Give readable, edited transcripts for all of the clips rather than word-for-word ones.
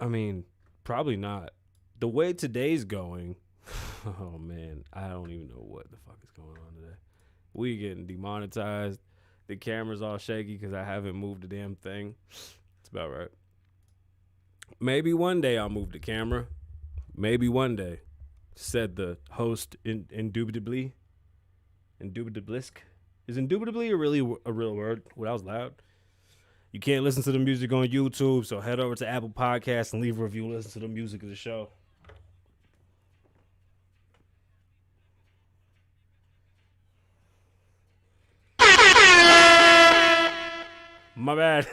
I mean, probably not. The way today's going, oh man, I don't even know what the fuck is going on today. We getting demonetized. The camera's all shaky because I haven't moved the damn thing. It's about right. Maybe one day I'll move the camera. Maybe one day, said the host indubitably. Indubitablisk. Is indubitably a real word? Well, that was loud. You can't listen to the music on YouTube, so head over to Apple Podcasts and leave a review. Listen to the music of the show. My bad.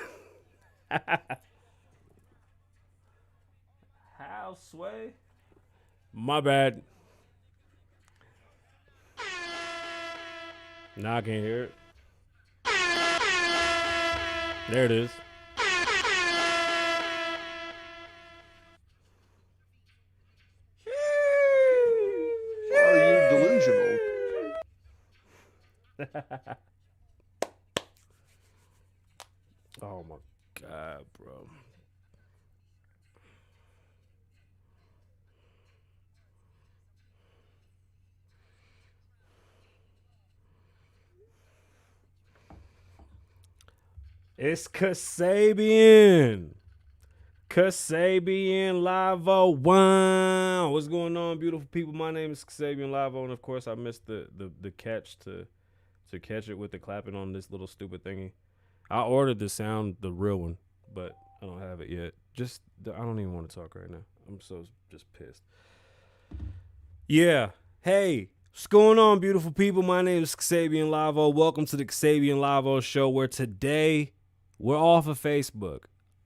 How sway? My bad. Now I can't hear it. There it is. Are you delusional? Oh my God, bro. It's Kasabian. Kasabian Lavoe. Wow. What's going on, beautiful people? My name is Kasabian Lavoe, and of course I missed the catch to catch it with the clapping on this little stupid thingy. I ordered the sound, the real one, but I don't have it yet. I don't even want to talk right now. I'm so just pissed. Yeah. Hey, what's going on, beautiful people? My name is Kasabian Lavoe. Welcome to the Kasabian Lavoe Show, where today we're off of Facebook.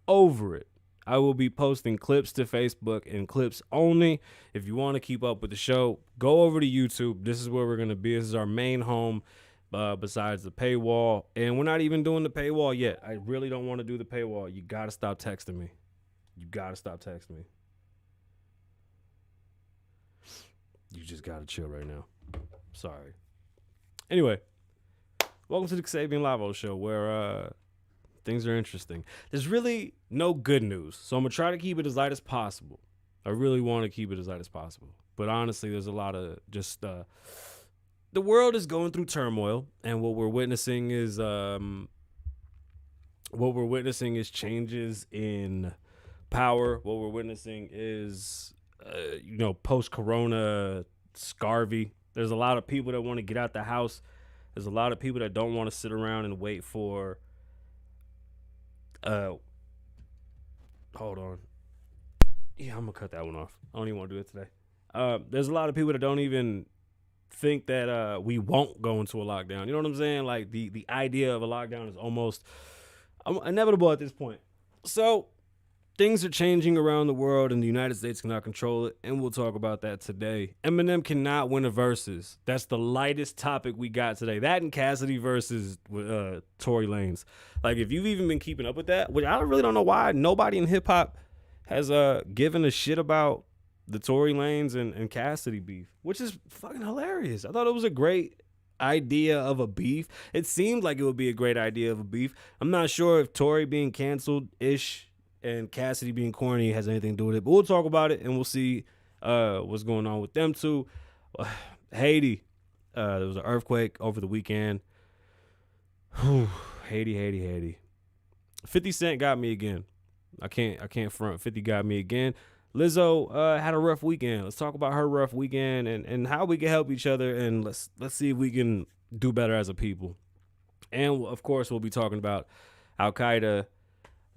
Over it. I will be posting clips to Facebook and clips only. If you want to keep up with the show, go over to YouTube. This is where we're going to be. This is our main home besides the paywall. And we're not even doing the paywall yet. I really don't want to do the paywall. You got to stop texting me. You got to stop texting me. You just got to chill right now. Sorry. Anyway, welcome to the Kasabian Lavoe Show, where things are interesting. There's really no good news, so I'm going to try to keep it as light as possible. I really want to keep it as light as possible. But honestly, there's a lot of just... the world is going through turmoil, and what we're witnessing is changes in power. What we're witnessing is post-corona scarvy. There's a lot of people that want to get out the house. There's a lot of people that don't want to sit around and wait for hold on. Yeah, I'm gonna cut that one off. I don't even want to do it today. There's a lot of people that don't even think that we won't go into a lockdown. You know what I'm saying? Like the idea of a lockdown is almost inevitable at this point. So things are changing around the world, and the United States cannot control it, and we'll talk about that today. Eminem cannot win a versus. That's the lightest topic we got today. That and Cassidy versus Tory Lanez. Like, if you've even been keeping up with that, which I really don't know why nobody in hip hop has given a shit about the Tory Lanez and Cassidy beef, which is fucking hilarious. I thought it was a great idea of a beef. It seemed like it would be a great idea of a beef. I'm not sure if Tory being canceled-ish and Cassidy being corny has anything to do with it, but we'll talk about it and we'll see what's going on with them two. Haiti, there was an earthquake over the weekend. Haiti. 50 Cent got me again. I can't front. 50 got me again. Lizzo had a rough weekend. Let's talk about her rough weekend and how we can help each other, and let's see if we can do better as a people. And of course, we'll be talking about Al Qaeda,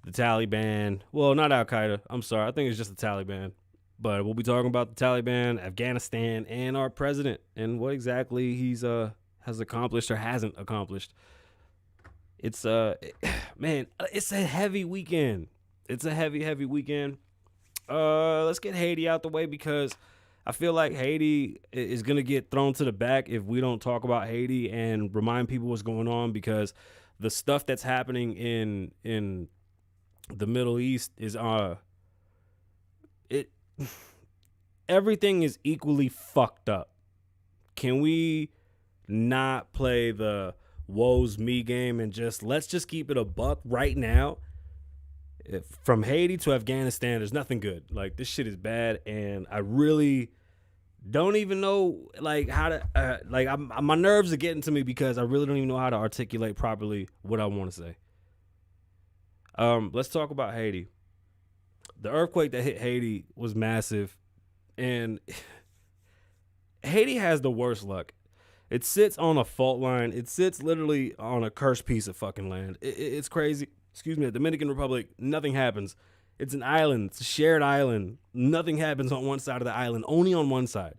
the Taliban. Well, not Al Qaeda. I'm sorry. I think it's just the Taliban. But we'll be talking about the Taliban, Afghanistan, and our president and what exactly he's has accomplished or hasn't accomplished. It's man, it's a heavy weekend. It's a heavy weekend. Let's get Haiti out the way, because I feel like Haiti is going to get thrown to the back if we don't talk about Haiti and remind people what's going on, because the stuff that's happening in the Middle East is everything is equally fucked up. Can we not play the woe's me game and let's just keep it a buck right now? from Haiti to Afghanistan, there's nothing good. Like, this shit is bad, and I really don't even know like how to my nerves are getting to me because I really don't even know how to articulate properly what I want to say. Let's talk about Haiti. The earthquake that hit Haiti was massive, and Haiti has the worst luck. It sits on a fault line. It sits literally on a cursed piece of fucking land. It's crazy. Excuse me, the Dominican Republic, nothing happens. It's an island. It's a shared island. Nothing happens on one side of the island, only on one side.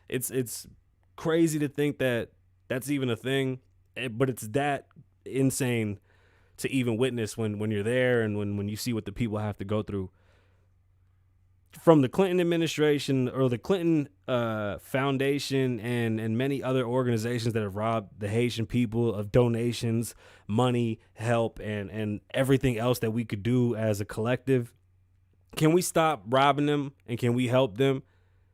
It's crazy to think that that's even a thing, but it's that insane to even witness when you're there and when you see what the people have to go through. From the Clinton administration or the Clinton Foundation and many other organizations that have robbed the Haitian people of donations, money, help, and everything else that we could do as a collective. Can we stop robbing them and can we help them?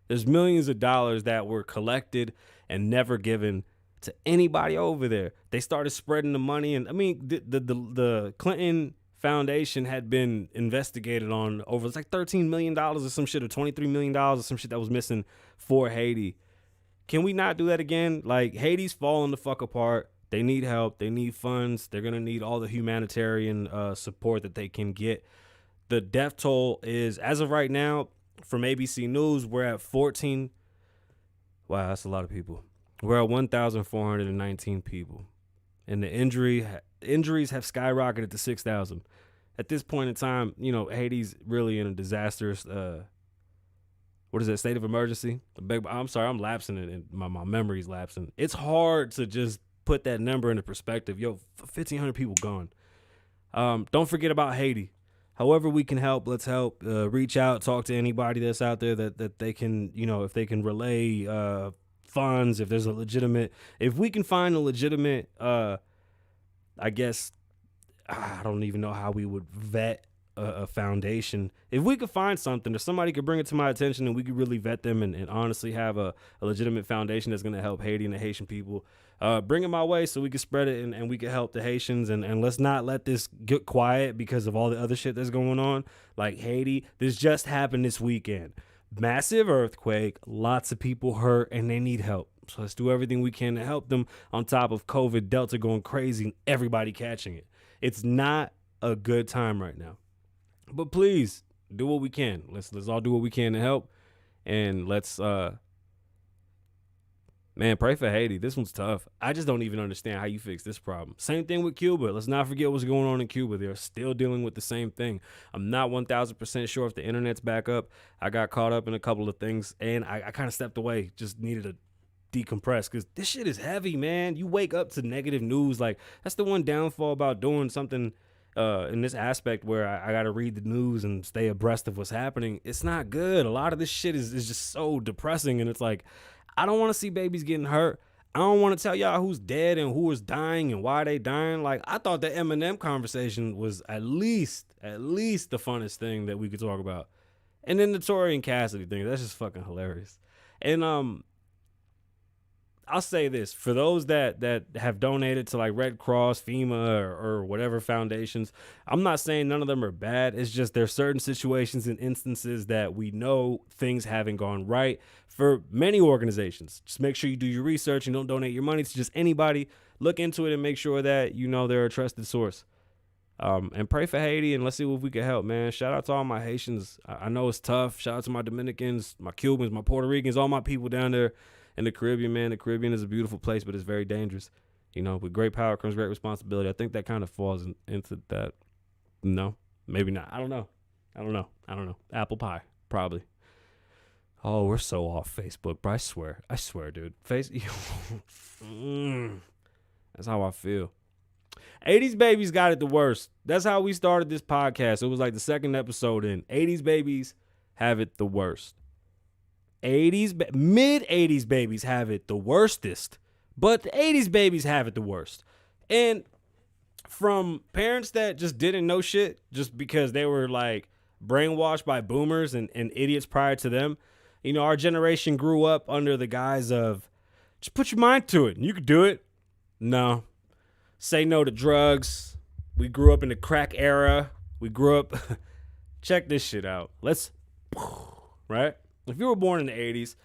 There's millions of dollars that were collected and never given to anybody over there. They started spreading the money, and I mean the Clinton Foundation had been investigated on over it's like $13 million or some shit, or $23 million or some shit that was missing for Haiti. Can we not do that again? Like, Haiti's falling the fuck apart. They need help. They need funds. They're going to need all the humanitarian support that they can get. The death toll is, as of right now, from ABC News, we're at 14. Wow, that's a lot of people. We're at 1,419 people. And the injuries have skyrocketed to 6,000. At this point in time, you know, Haiti's really in a disastrous, state of emergency? I'm sorry, I'm lapsing it, and my memory's lapsing. It's hard to just put that number into perspective. Yo, 1,500 people gone. Don't forget about Haiti. However we can help, let's help. Reach out, talk to anybody that's out there that they can, you know, if they can relay funds, if we can find a legitimate, I guess, I don't even know how we would vet a foundation. If we could find something, if somebody could bring it to my attention and we could really vet them and honestly have a legitimate foundation that's going to help Haiti and the Haitian people, bring it my way so we can spread it and we can help the Haitians. And let's not let this get quiet because of all the other shit that's going on. Like Haiti, this just happened this weekend. Massive earthquake, lots of people hurt, and they need help. So let's do everything we can to help them, on top of COVID, Delta going crazy, and everybody catching it. It's not a good time right now. But please, do what we can. Let's all do what we can to help. And let's, pray for Haiti. This one's tough. I just don't even understand how you fix this problem. Same thing with Cuba. Let's not forget what's going on in Cuba. They're still dealing with the same thing. I'm not 1,000% sure if the internet's back up. I got caught up in a couple of things, and I kind of stepped away. Just needed to decompress because this shit is heavy, man. You wake up to negative news. Like, that's the one downfall about doing something in this aspect where I got to read the news and stay abreast of what's happening. It's not good. A lot of this shit is just so depressing, and it's like, I don't want to see babies getting hurt. I don't want to tell y'all who's dead and who is dying and why they dying. Like, I thought the Eminem conversation was at least the funnest thing that we could talk about. And then the Tory and Cassidy thing, that's just fucking hilarious. And I'll say this, for those that have donated to like Red Cross, FEMA, or whatever foundations, I'm not saying none of them are bad. It's just there's certain situations and instances that we know things haven't gone right for many organizations. Just make sure you do your research and don't donate your money to just anybody. Look into it and make sure that you know they're a trusted source. And pray for Haiti, and let's see if we can help, man. Shout out to all my Haitians. I know it's tough. Shout out to my Dominicans, my Cubans, my Puerto Ricans, all my people down there in the Caribbean, man. The Caribbean is a beautiful place, but it's very dangerous. You know, with great power comes great responsibility. I think that kind of falls into that. No, maybe not. I don't know. Apple pie, probably. Oh, we're so off Facebook, bro. I swear, dude. That's how I feel. 80s babies got it the worst. That's how we started this podcast. It was like the second episode in. 80s babies have it the worst. Mid-80s babies have it the worstest. But the 80s babies have it the worst. And from parents that just didn't know shit just because they were like brainwashed by boomers and idiots prior to them. You know, our generation grew up under the guise of just put your mind to it and you could do it. No. Say no to drugs. We grew up in the crack era. We grew up check this shit out. Right? If you were born in the 80s,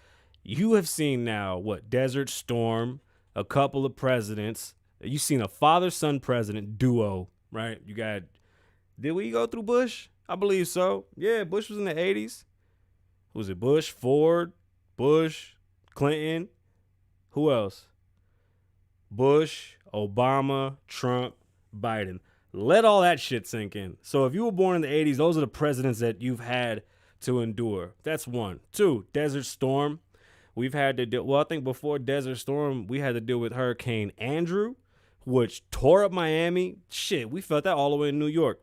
you have seen now what? Desert Storm, a couple of presidents. You've seen a father-son president duo, right? You got, did we go through Bush? I believe so. Yeah, Bush was in the 80s. Was it Bush, Ford, Bush, Clinton? Who else? Bush, Obama, Trump, Biden. Let all that shit sink in. So if you were born in the 80s, those are the presidents that you've had to endure. That's one. Two, Desert Storm. We've had to deal, well, I think before Desert Storm, we had to deal with Hurricane Andrew, which tore up Miami. Shit, we felt that all the way in New York.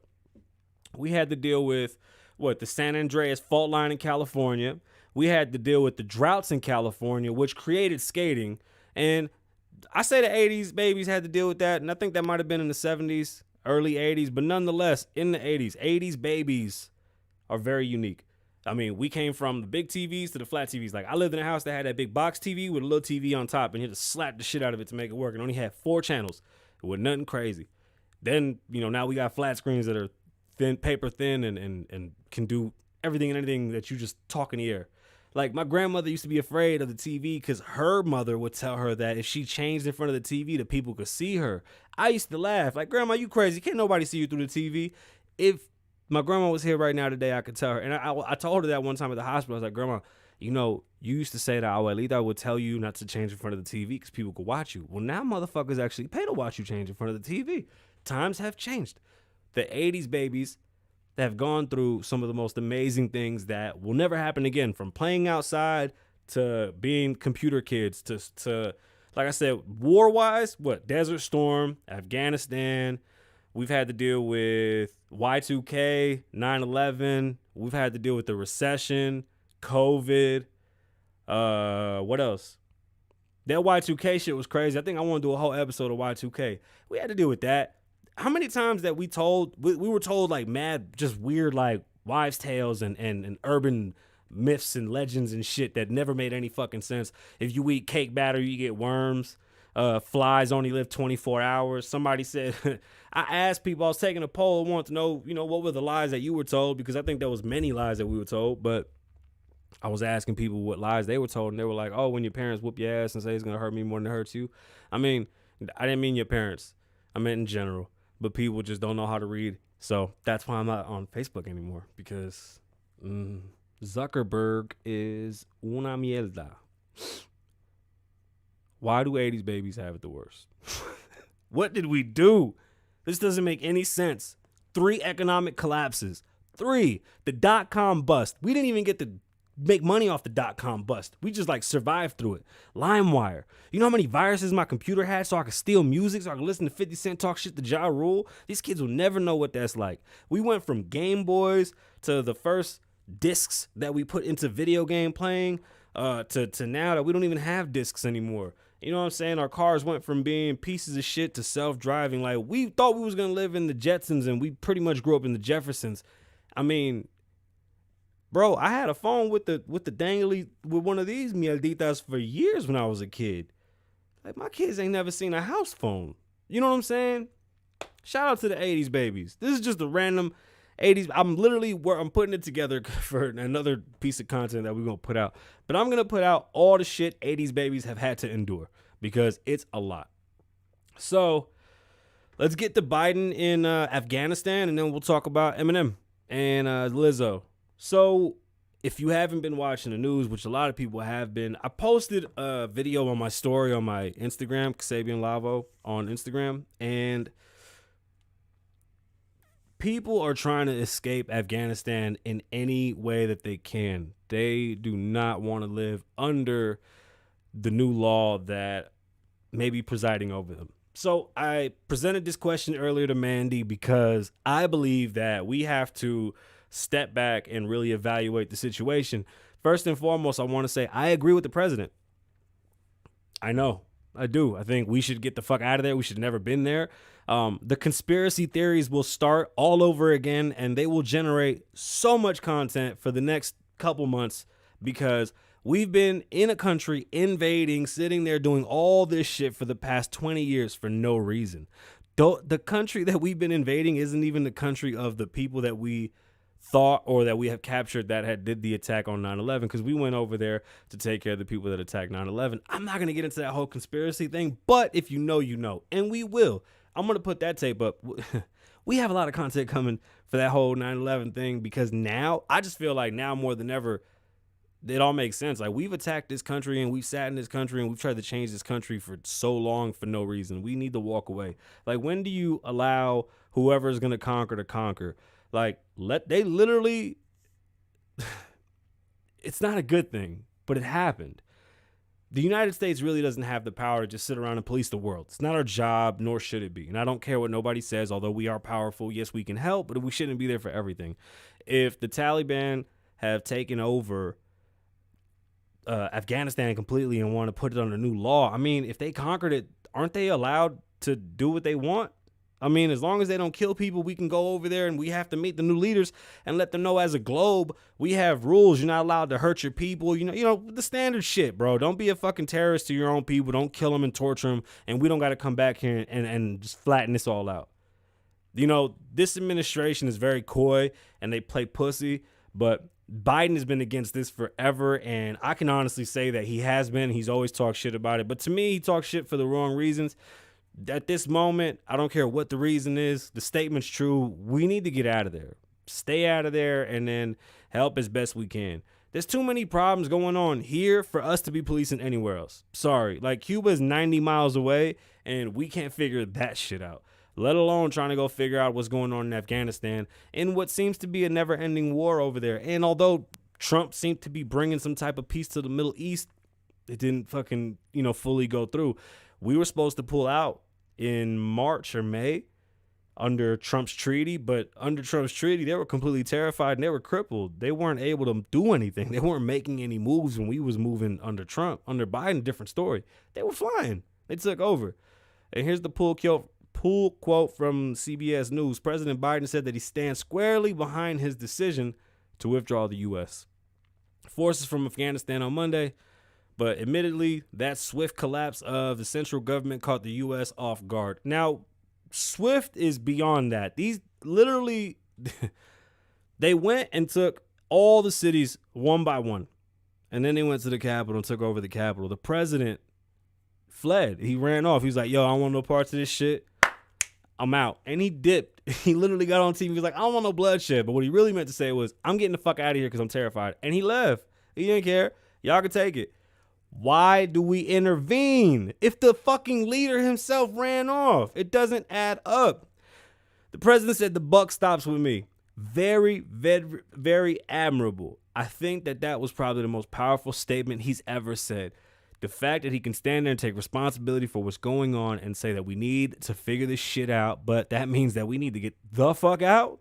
We had to deal with, the San Andreas fault line in California. We had to deal with the droughts in California, which created skating. And I say the 80s babies had to deal with that, and I think that might have been in the 70s, early 80s, but nonetheless, in the 80s babies are very unique. I mean, we came from the big TVs to the flat TVs. Like, I lived in a house that had that big box TV with a little TV on top, and you had to slap the shit out of it to make it work. And only had 4 channels with nothing crazy. Then, now we got flat screens that are thin, paper thin, and can do everything and anything that you just talk in the air. Like, my grandmother used to be afraid of the TV because her mother would tell her that if she changed in front of the TV, the people could see her. I used to laugh. Like, Grandma, you crazy. Can't nobody see you through the TV. If my grandma was here right now today, I could tell her. And I told her that one time at the hospital. I was like, Grandma, you used to say that abuelita would tell you not to change in front of the TV because people could watch you. Well, now motherfuckers actually pay to watch you change in front of the TV. Times have changed. The 80s babies that have gone through some of the most amazing things that will never happen again, from playing outside to being computer kids to like I said, war-wise, Desert Storm, Afghanistan. We've had to deal with Y2K, 9/11. We've had to deal with the recession, COVID. What else? That Y2K shit was crazy. I think I want to do a whole episode of Y2K. We had to deal with that. How many times that we were told like mad, just weird like wives' tales and urban myths and legends and shit that never made any fucking sense. If you eat cake batter, you get worms. Flies only live 24 hours. Somebody said, I asked people, I was taking a poll, I wanted to know, what were the lies that you were told? Because I think there was many lies that we were told, but I was asking people what lies they were told, and they were like, oh, when your parents whoop your ass and say it's going to hurt me more than it hurts you. I mean, I didn't mean your parents. I meant in general. But people just don't know how to read. So that's why I'm not on Facebook anymore, because Zuckerberg is una mierda. Why do 80s babies have it the worst? What did we do? This doesn't make any sense. 3 economic collapses. 3. The dot-com bust. We didn't even get to make money off the dot-com bust. We just survived through it. LimeWire. You know how many viruses my computer had so I could steal music, so I could listen to 50 Cent talk shit to Ja Rule? These kids will never know what that's like. We went from Game Boys to the first discs that we put into video game playing to now that we don't even have discs anymore. You know what I'm saying? Our cars went from being pieces of shit to self-driving. Like, we thought we was going to live in the Jetsons, and we pretty much grew up in the Jeffersons. I mean, bro, I had a phone with the dangly, with one of these mierditas for years when I was a kid. Like, my kids ain't never seen a house phone. You know what I'm saying? Shout out to the 80s babies. This is just a random 80s. I'm putting it together for another piece of content that we're going to put out. But I'm going to put out all the shit 80s babies have had to endure, because it's a lot. So let's get to Biden in Afghanistan, and then we'll talk about Eminem and Lizzo. So if you haven't been watching the news, which a lot of people have been, I posted a video on my story on my Instagram, Kasabian Lavoe on Instagram, and people are trying to escape Afghanistan in any way that they can. They do not want to live under the new law that may be presiding over them. So I presented this question earlier to Mandy because I believe that we have to step back and really evaluate the situation. First and foremost, I want to say I agree with the president. I know. I do. I think we should get the fuck out of there. We should have never been there. The conspiracy theories will start all over again, and they will generate so much content for the next couple months, because we've been in a country invading, sitting there doing all this shit for the past 20 years for no reason. The country that we've been invading isn't even the country of the people that we thought or that we have captured that had did the attack on 9/11, because we went over there to take care of the people that attacked 9/11. I'm not going to get into that whole conspiracy thing, but if you know, you know, and we will. I'm going to put that tape up. We have a lot of content coming for that whole 9/11 thing, because now I just feel like now more than ever, it all makes sense. Like, we've attacked this country and we've sat in this country and we've tried to change this country for so long for no reason. We need to walk away. Like, when do you allow whoever is going to conquer to conquer? Like, they literally, it's not a good thing, but it happened. The United States really doesn't have the power to just sit around and police the world. It's not our job, nor should it be. And I don't care what nobody says, although we are powerful. Yes, we can help, but we shouldn't be there for everything. If the Taliban have taken over Afghanistan completely and want to put it under new law, I mean, if they conquered it, aren't they allowed to do what they want? I mean, as long as they don't kill people, we can go over there, and we have to meet the new leaders and let them know as a globe, we have rules. You're not allowed to hurt your people. You know, the standard shit, bro. Don't be a fucking terrorist to your own people. Don't kill them and torture them. And we don't got to come back here and just flatten this all out. You know, this administration is very coy and they play pussy, but Biden has been against this forever. And I can honestly say that he has been. He's always talked shit about it. But to me, he talks shit for the wrong reasons. At this moment, I don't care what the reason is. The statement's true. We need to get out of there. Stay out of there and then help as best we can. There's too many problems going on here for us to be policing anywhere else. Sorry. Like, Cuba is 90 miles away and we can't figure that shit out, let alone trying to go figure out what's going on in Afghanistan in what seems to be a never-ending war over there. And although Trump seemed to be bringing some type of peace to the Middle East, it didn't fucking, fully go through. We were supposed to pull out in March or May under Trump's treaty, but under Trump's treaty, they were completely terrified and they were crippled. They weren't able to do anything. They weren't making any moves when we was moving under Trump. Under Biden, different story. They were flying. They took over. And here's the pull quote from CBS News. President Biden said that he stands squarely behind his decision to withdraw the U.S. forces from Afghanistan on Monday. But admittedly, that swift collapse of the central government caught the U.S. off guard. Now, swift is beyond that. These literally, they went and took all the cities one by one. And then they went to the Capitol and took over the Capitol. The president fled. He ran off. He was like, yo, I don't want no parts of this shit. I'm out. And he dipped. He literally got on TV. He was like, I don't want no bloodshed. But what he really meant to say was, I'm getting the fuck out of here because I'm terrified. And he left. He didn't care. Y'all can take it. Why do we intervene if the fucking leader himself ran off? It doesn't add up. The president said the buck stops with me. Very, very, very admirable. I think that was probably the most powerful statement he's ever said. The fact that he can stand there and take responsibility for what's going on and say that we need to figure this shit out, but that means that we need to get the fuck out.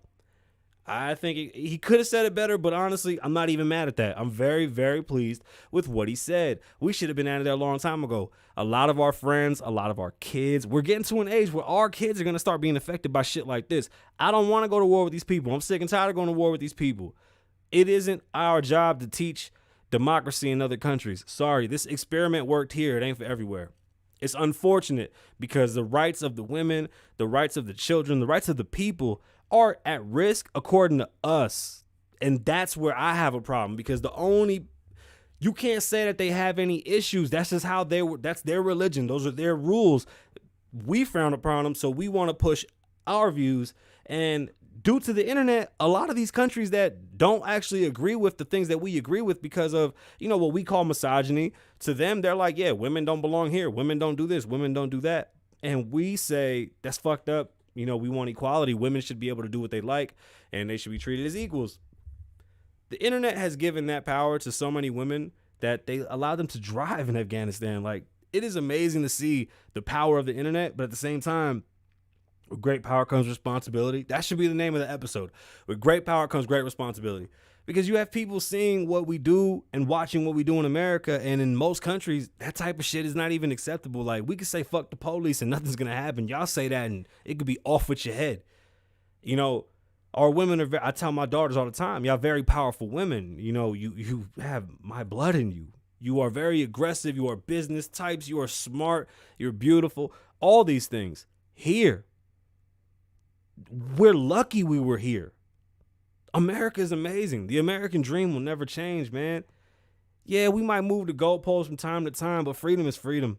I think he could have said it better, but honestly, I'm not even mad at that. I'm very, very pleased with what he said. We should have been out of there a long time ago. A lot of our friends, a lot of our kids, we're getting to an age where our kids are going to start being affected by shit like this. I don't want to go to war with these people. I'm sick and tired of going to war with these people. It isn't our job to teach democracy in other countries. Sorry, this experiment worked here. It ain't for everywhere. It's unfortunate because the rights of the women, the rights of the children, the rights of the people are at risk according to us. And that's where I have a problem, because you can't say that they have any issues. That's just how that's their religion. Those are their rules. We frown upon them, so we want to push our views. And due to the internet, a lot of these countries that don't actually agree with the things that we agree with because of, what we call misogyny, to them, they're like, yeah, women don't belong here. Women don't do this. Women don't do that. And we say that's fucked up. We want equality. Women should be able to do what they like, and they should be treated as equals. The internet has given that power to so many women that they allow them to drive in Afghanistan. Like, it is amazing to see the power of the internet, but at the same time, with great power comes responsibility. That should be the name of the episode. With great power comes great responsibility. Because you have people seeing what we do and watching what we do in America, and in most countries, that type of shit is not even acceptable. Like, we could say fuck the police and nothing's going to happen. Y'all say that and it could be off with your head. Our women are, I tell my daughters all the time, y'all very powerful women. You have my blood in you. You are very aggressive. You are business types. You are smart. You're beautiful. All these things. Here, we're lucky we were here. America is amazing. The American dream will never change, man. Yeah, we might move the goalposts from time to time, but freedom is freedom.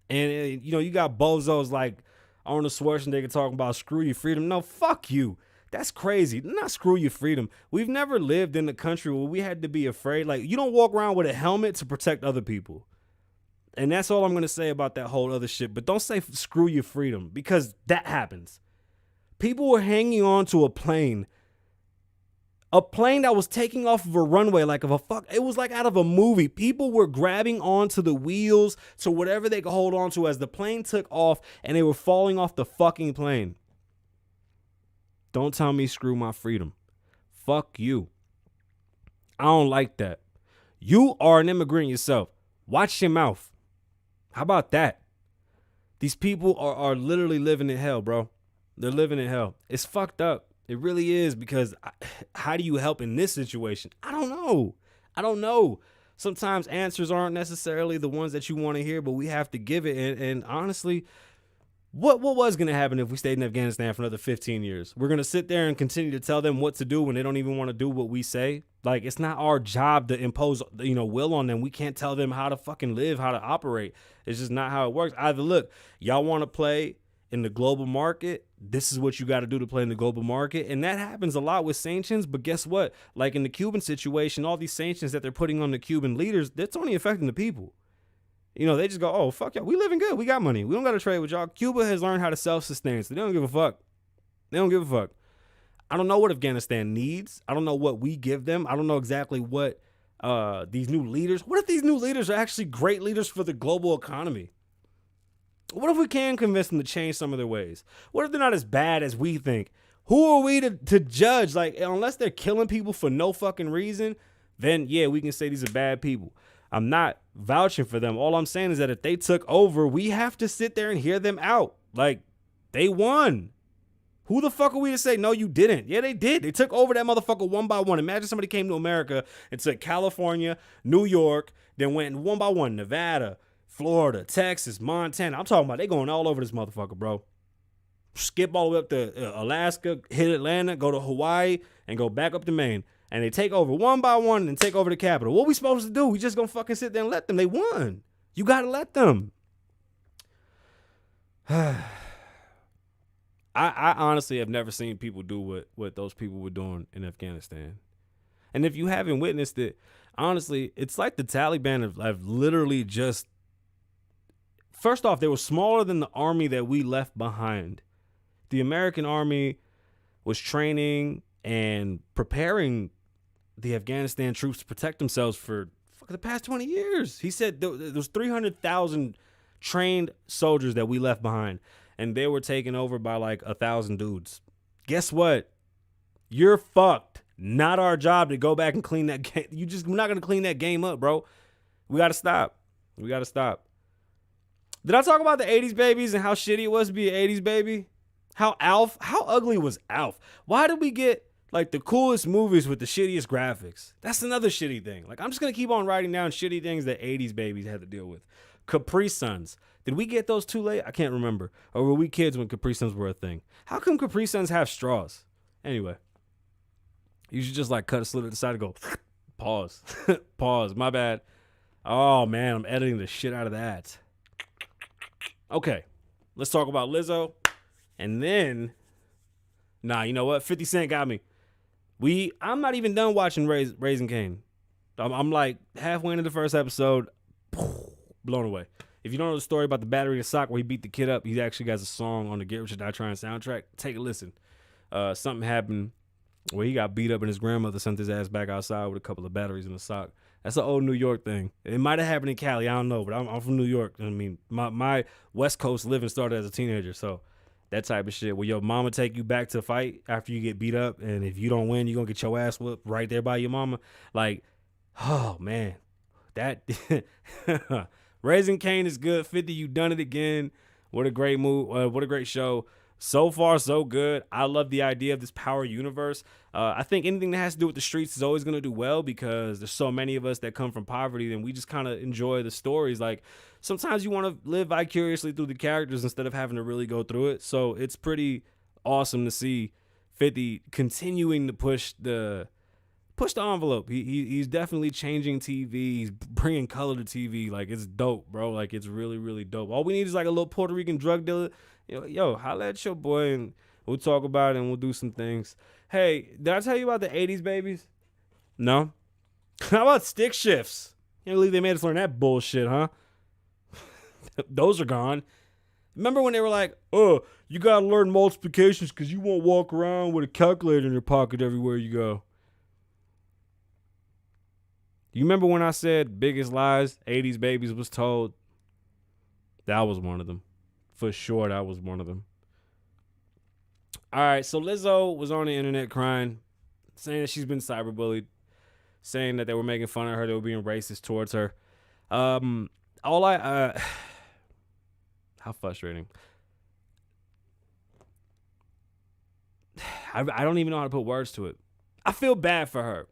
And, you got bozos like Arnold Schwarzenegger talking about screw your freedom. No, fuck you. That's crazy. Not screw your freedom. We've never lived in a country where we had to be afraid. Like, you don't walk around with a helmet to protect other people. And that's all I'm going to say about that whole other shit. But don't say screw your freedom, because that happens. People were hanging on to a plane that was taking off of a runway it was like out of a movie. People were grabbing onto the wheels, to whatever they could hold on to as the plane took off, and they were falling off the fucking plane. Don't tell me screw my freedom. Fuck you. I don't like that. You are an immigrant yourself. Watch your mouth. How about that? These people are literally living in hell, bro. They're living in hell. It's fucked up. It really is, because how do you help in this situation? I don't know. Sometimes answers aren't necessarily the ones that you want to hear, but we have to give it. And honestly, what was going to happen if we stayed in Afghanistan for another 15 years? We're going to sit there and continue to tell them what to do when they don't even want to do what we say? Like, it's not our job to impose, will on them. We can't tell them how to fucking live, how to operate. It's just not how it works. Either, look, y'all want to play in the global market, this is what you got to do to play in the global market. And that happens a lot with sanctions. But guess what? Like in the Cuban situation, all these sanctions that they're putting on the Cuban leaders, that's only affecting the people. They just go, oh, fuck y'all. We living good. We got money. We don't got to trade with y'all. Cuba has learned how to self-sustain, so they don't give a fuck. They don't give a fuck. I don't know what Afghanistan needs. I don't know what we give them. I don't know exactly what these new leaders. What if these new leaders are actually great leaders for the global economy? What if we can convince them to change some of their ways? What if they're not as bad as we think? Who are we to judge? Like, unless they're killing people for no fucking reason, then yeah, we can say these are bad people. I'm not vouching for them. All I'm saying is that if they took over, we have to sit there and hear them out. Like, they won. Who the fuck are we to say, no, you didn't? Yeah, they did. They took over that motherfucker one by one. Imagine somebody came to America and took California, New York, then went one by one, Nevada, Florida, Texas, Montana. I'm talking about they going all over this motherfucker, bro. Skip all the way up to Alaska, hit Atlanta, go to Hawaii, and go back up to Maine. And they take over one by one and take over the capital. What we supposed to do? We just gonna fucking sit there and let them. They won. You gotta let them. I honestly have never seen people do what those people were doing in Afghanistan. And if you haven't witnessed it, honestly, it's like the Taliban have literally just... First off, they were smaller than the army that we left behind. The American army was training and preparing the Afghanistan troops to protect themselves for the past 20 years. He said there was 300,000 trained soldiers that we left behind, and they were taken over by like 1,000 dudes. Guess what? You're fucked. Not our job to go back and clean that game. We're not going to clean that game up, bro. We got to stop. Did I talk about the 80s babies and how shitty it was to be an 80s baby? How ugly was Alf? Why did we get like the coolest movies with the shittiest graphics? That's another shitty thing. Like, I'm just going to keep on writing down shitty things that 80s babies had to deal with. Capri Suns. Did we get those too late? I can't remember. Or were we kids when Capri Suns were a thing? How come Capri Suns have straws? Anyway, you should just like cut a slit at the side and go, pause. Pause. My bad. Oh, man, I'm editing the shit out of that. Okay, let's talk about Lizzo. And then, you know what? 50 Cent got me. I'm not even done watching Raising Cane. I'm like halfway into the first episode, blown away. If you don't know the story about the battery in the sock where he beat the kid up, he actually has a song on the Get Rich or Die Trying soundtrack. Take a listen. Something happened where he got beat up and his grandmother sent his ass back outside with a couple of batteries in the sock. That's an old New York thing. It might have happened in Cali. I don't know, but I'm from New York. I mean, my West Coast living started as a teenager, so that type of shit. Will your mama take you back to fight after you get beat up, and if you don't win, you're going to get your ass whooped right there by your mama? Like, oh, man. That Raising Cane is good. 50, you done it again. What a great move. What a great show. So far, so good. I love the idea of this power universe. I think anything that has to do with the streets is always going to do well because there's so many of us that come from poverty and we just kind of enjoy the stories. Like, sometimes you want to live vicariously through the characters instead of having to really go through it. So it's pretty awesome to see 50 continuing to push the envelope. He's definitely changing TV. He's bringing color to TV. Like, it's dope, bro. Like, it's really, really dope. All we need is like a little Puerto Rican drug dealer. Yo, holla at your boy and we'll talk about it and we'll do some things. Hey, did I tell you about the 80s babies? No? How about stick shifts? Can't believe they made us learn that bullshit, huh? Those are gone. Remember when they were like, oh, you gotta learn multiplications because you won't walk around with a calculator in your pocket everywhere you go. You remember when I said biggest lies 80s babies was told? That was one of them. For sure, that was one of them. All right, so Lizzo was on the internet crying, saying that she's been cyberbullied, saying that they were making fun of her, they were being racist towards her. How frustrating. I don't even know how to put words to it. I feel bad for her.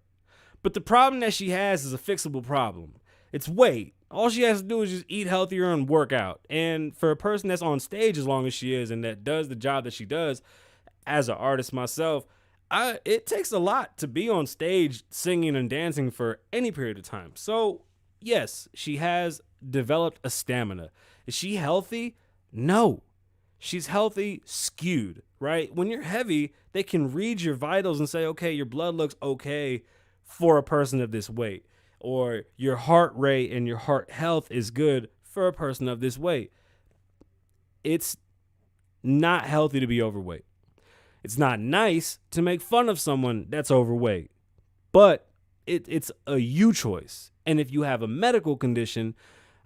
But the problem that she has is a fixable problem. It's weight. All she has to do is just eat healthier and work out. And for a person that's on stage as long as she is and that does the job that she does, as an artist myself, it takes a lot to be on stage singing and dancing for any period of time. So, yes, she has developed a stamina. Is she healthy? No. She's healthy skewed, right? When you're heavy, they can read your vitals and say, okay, your blood looks okay for a person of this weight, or your heart rate and your heart health is good for a person of this weight. It's not healthy to be overweight. It's not nice to make fun of someone that's overweight, but it's a you choice. And if you have a medical condition,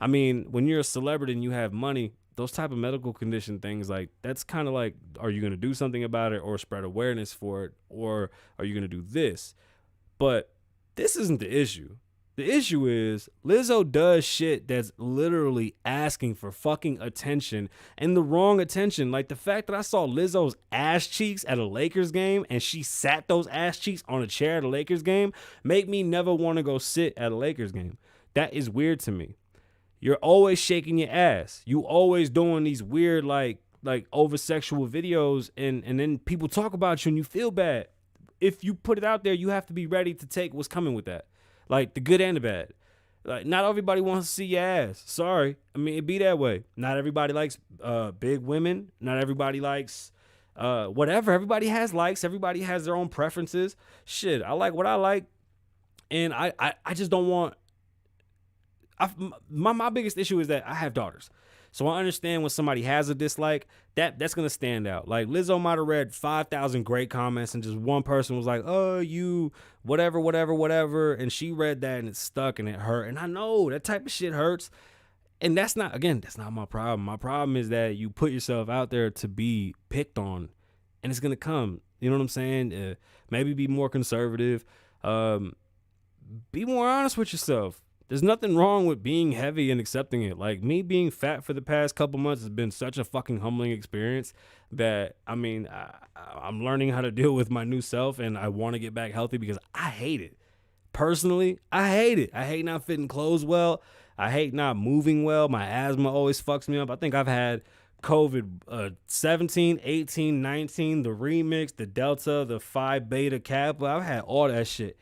I mean, when you're a celebrity and you have money, those type of medical condition things, like, that's kind of like, are you going to do something about it or spread awareness for it, or are you going to do this? But this isn't the issue. The issue is Lizzo does shit that's literally asking for fucking attention, and the wrong attention. Like the fact that I saw Lizzo's ass cheeks at a Lakers game and she sat those ass cheeks on a chair at a Lakers game make me never want to go sit at a Lakers game. That is weird to me. You're always shaking your ass. You always doing these weird like over sexual videos, and then people talk about you and you feel bad. If you put it out there, you have to be ready to take what's coming with that. Like the good and the bad. Like, not everybody wants to see your ass. Sorry. I mean, it be that way. Not everybody likes big women. Not everybody likes whatever. Everybody has likes. Everybody has their own preferences. Shit, I like what I like. And I just don't want... My biggest issue is that I have daughters. So I understand when somebody has a dislike, that's going to stand out. Like Lizzo might have read 5,000 great comments and just one person was like, oh, you whatever. And she read that and it stuck and it hurt. And I know that type of shit hurts. And that's not my problem. My problem is that you put yourself out there to be picked on and it's going to come. You know what I'm saying? Maybe be more conservative. Be more honest with yourself. There's nothing wrong with being heavy and accepting it. Like, me being fat for the past couple months has been such a fucking humbling experience that, I mean, I'm learning how to deal with my new self, and I want to get back healthy because I hate it. Personally, I hate it. I hate not fitting clothes well. I hate not moving well. My asthma always fucks me up. I think I've had COVID 17, 18, 19, the remix, the Delta, the Phi Beta Kappa. I've had all that shit.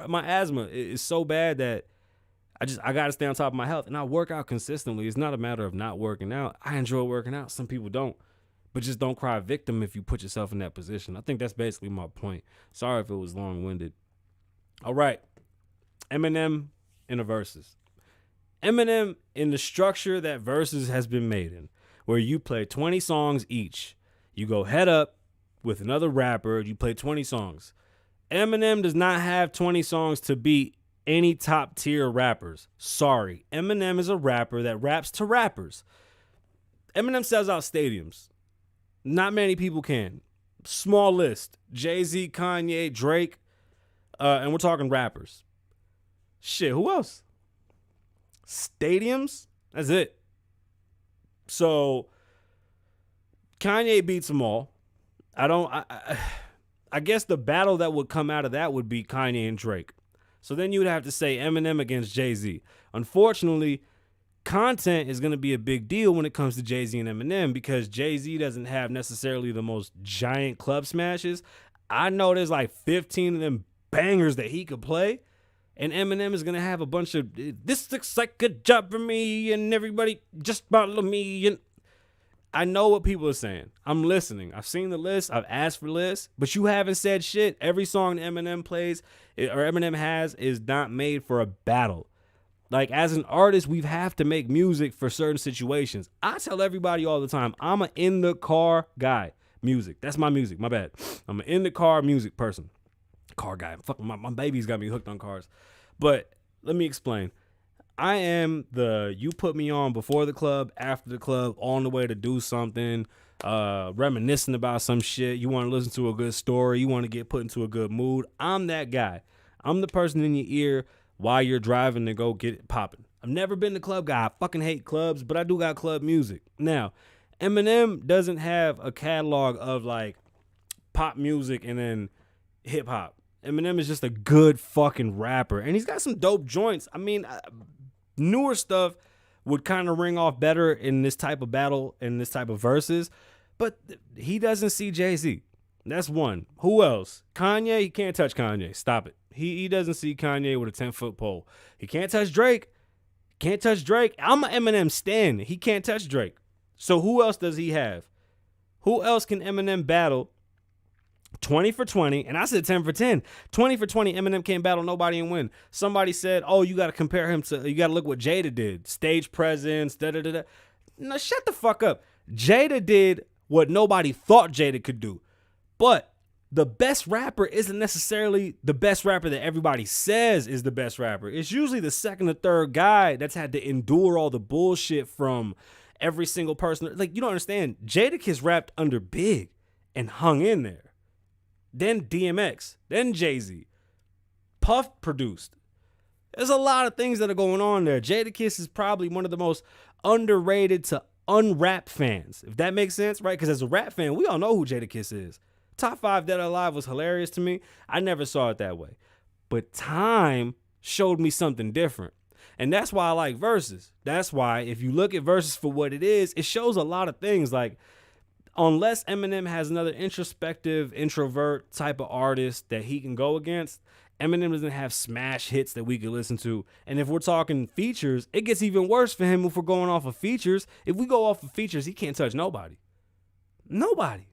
My asthma is so bad that I got to stay on top of my health, and I work out consistently. It's not a matter of not working out. I enjoy working out. Some people don't, but just don't cry victim if you put yourself in that position. I think that's basically my point. Sorry if it was long-winded. All right. Eminem in the verses. Eminem in the structure that verses has been made in, where you play 20 songs each. You go head up with another rapper. You play 20 songs. Eminem does not have 20 songs to beat any top tier rappers. Sorry. Eminem is a rapper that raps to rappers. Eminem sells out stadiums. Not many people can. Small list. Jay-Z, Kanye, Drake, and we're talking rappers. Shit, who else? Stadiums? That's it. So Kanye beats them all. I guess the battle that would come out of that would be Kanye and Drake. So then you would have to say Eminem against Jay-Z. Unfortunately, content is going to be a big deal when it comes to Jay-Z and Eminem because Jay-Z doesn't have necessarily the most giant club smashes. I know there's like 15 of them bangers that he could play. And Eminem is going to have a bunch of, this looks like a job for me and everybody just follow me. And I know what people are saying. I'm listening. I've seen the list. I've asked for lists. But you haven't said shit. Every song that Eminem plays or Eminem has is not made for a battle. Like, as an artist, we have to make music for certain situations. I tell everybody all the time, I'm an in-the-car guy. Music. That's my music. My bad. I'm an in-the-car music person. Car guy. Fuck, my baby's got me hooked on cars. But let me explain. I am you put me on before the club, after the club, on the way to do something, reminiscing about some shit. You want to listen to a good story. You want to get put into a good mood. I'm that guy. I'm the person in your ear while you're driving to go get it popping. I've never been the club guy. I fucking hate clubs, but I do got club music. Now, Eminem doesn't have a catalog of like pop music and then hip hop. Eminem is just a good fucking rapper, and he's got some dope joints. I mean, newer stuff would kind of ring off better in this type of battle, in this type of verses, but he doesn't see Jay-Z. That's one. Who else? Kanye, he can't touch Kanye. Stop it. He doesn't see Kanye with a 10-foot pole. He can't touch Drake. Can't touch Drake. I'm an Eminem stan. He can't touch Drake. So who else does he have? Who else can Eminem battle? 20 for 20, and I said 10 for 10. 20 for 20, Eminem can't battle nobody and win. Somebody said, oh, you got to compare him to, you got to look what Jada did. Stage presence, da-da-da-da. No, shut the fuck up. Jada did what nobody thought Jada could do. But the best rapper isn't necessarily the best rapper that everybody says is the best rapper. It's usually the second or third guy that's had to endure all the bullshit from every single person. Like, you don't understand. Jadakiss rapped under Big and hung in there. Then DMX, then Jay-Z. Puff produced. There's a lot of things that are going on there. Jadakiss is probably one of the most underrated to unrap fans, if that makes sense, right? Because as a rap fan, we all know who Jadakiss is. Top 5 Dead or Alive was hilarious to me. I never saw it that way. But time showed me something different. And that's why I like Versus. That's why if you look at Versus for what it is, it shows a lot of things. Like, unless Eminem has another introspective, introvert type of artist that he can go against, Eminem doesn't have smash hits that we can listen to. And if we're talking features, it gets even worse for him if we're going off of features. If we go off of features, he can't touch nobody. Nobody.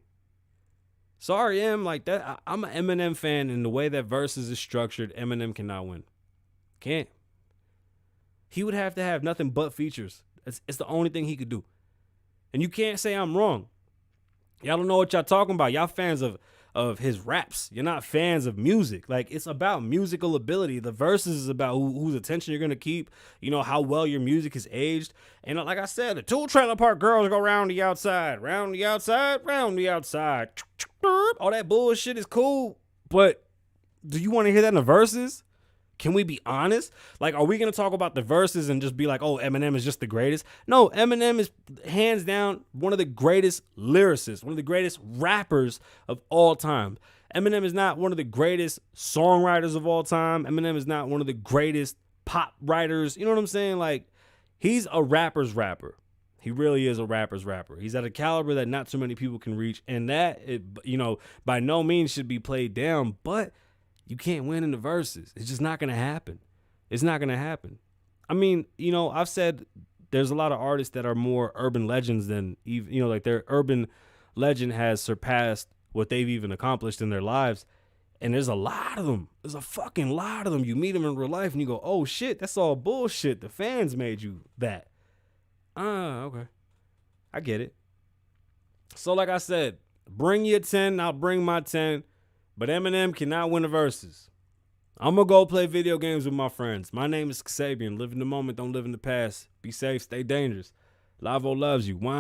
Sorry, Em, like that. I'm an Eminem fan, and the way that Versus is structured, Eminem cannot win. Can't. He would have to have nothing but features. It's the only thing he could do. And you can't say I'm wrong. Y'all don't know what y'all talking about. Y'all fans of his raps. You're not fans of music. Like, it's about musical ability. The Verses is about whose attention you're going to keep, you know, how well your music is aged. And like I said, the 2 Trailer Park Girls go round the outside, round the outside, round the outside. All that bullshit is cool, but do you want to hear that in the Verses? Can we be honest? Like, are we going to talk about the Verses and just be like, oh, Eminem is just the greatest? No, Eminem is hands down one of the greatest lyricists, one of the greatest rappers of all time. Eminem is not one of the greatest songwriters of all time. Eminem is not one of the greatest pop writers. You know what I'm saying? Like, he's a rapper's rapper. He really is a rapper's rapper. He's at a caliber that not too many people can reach. And that, by no means should be played down, but you can't win in the Verses. It's just not going to happen. It's not going to happen. I mean, I've said there's a lot of artists that are more urban legends than even, like their urban legend has surpassed what they've even accomplished in their lives. And there's a lot of them. There's a fucking lot of them. You meet them in real life and you go, oh shit, that's all bullshit. The fans made you that. Okay. I get it. So like I said, bring your 10, I'll bring my 10. But Eminem cannot win the Verses. I'm going to go play video games with my friends. My name is Kasabian. Live in the moment, don't live in the past. Be safe, stay dangerous. Lavoe loves you. Wine.